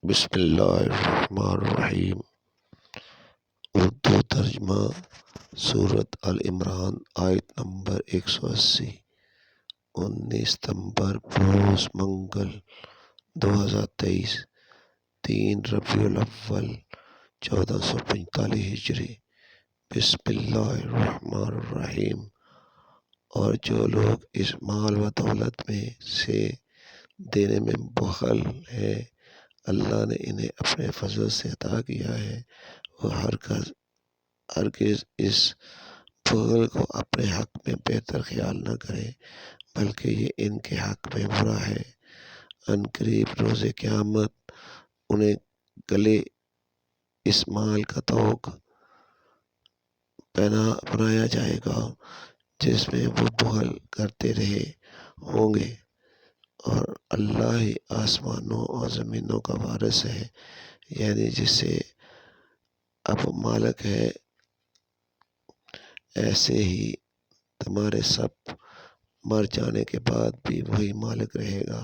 بسم اللہ الرحمن الرحیم۔ اردو ترجمہ سورۃ عمران آیت نمبر 180، 19 ستمبر روز منگل 2023، 3 ربیع الاول 1445 ہجری۔ بسم اللہ الرحمن الرحیم۔ اور جو لوگ اس مال و دولت میں سے دینے میں بخل ہیں، اللہ نے انہیں اپنے فضل سے عطا کیا ہے۔ وہ ہرگز اس بخل کو اپنے حق میں بہتر خیال نہ کرے، بلکہ یہ ان کے حق میں برا ہے۔ ان قریب روز قیامت انہیں گلے اس مال کا طوق بنایا جائے گا جس میں وہ بخل کرتے رہے ہوں گے، اور اللہ ہی آسمانوں اور زمینوں کا وارث ہے، یعنی جسے اب مالک ہے، ایسے ہی تمہارے سب مر جانے کے بعد بھی وہی مالک رہے گا،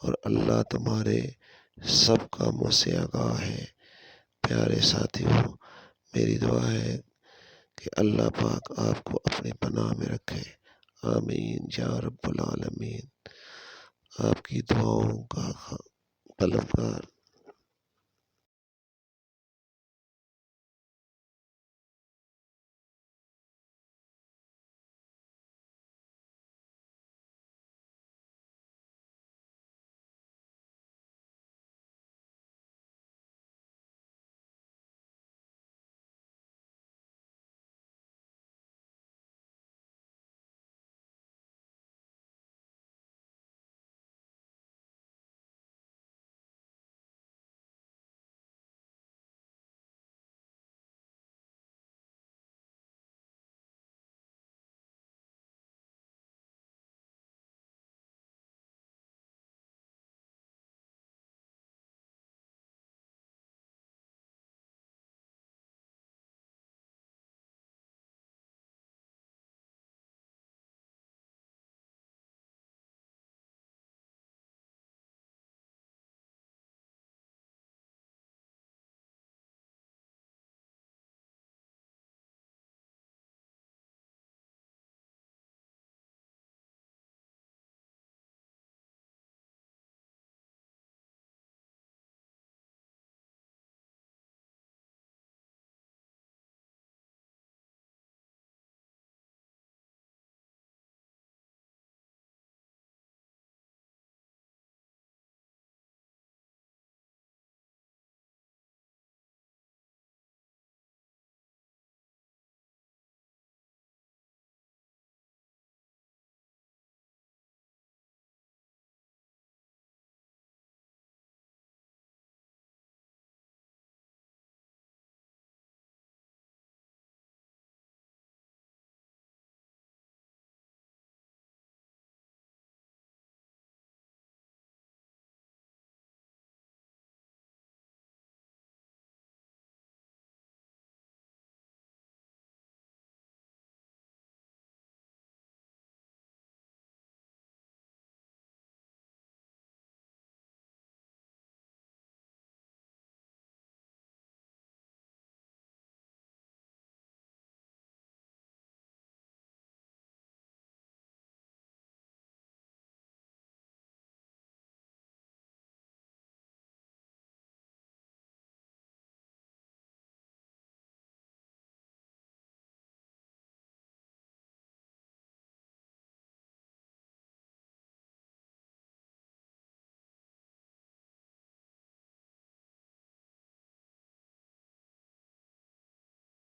اور اللہ تمہارے سب کاموں سے آگاہ ہے۔ پیارے ساتھیوں، میری دعا ہے کہ اللہ پاک آپ کو اپنی پناہ میں رکھے، آمین یا رب العالمین۔ آپ کی دعاؤں کا طلبگار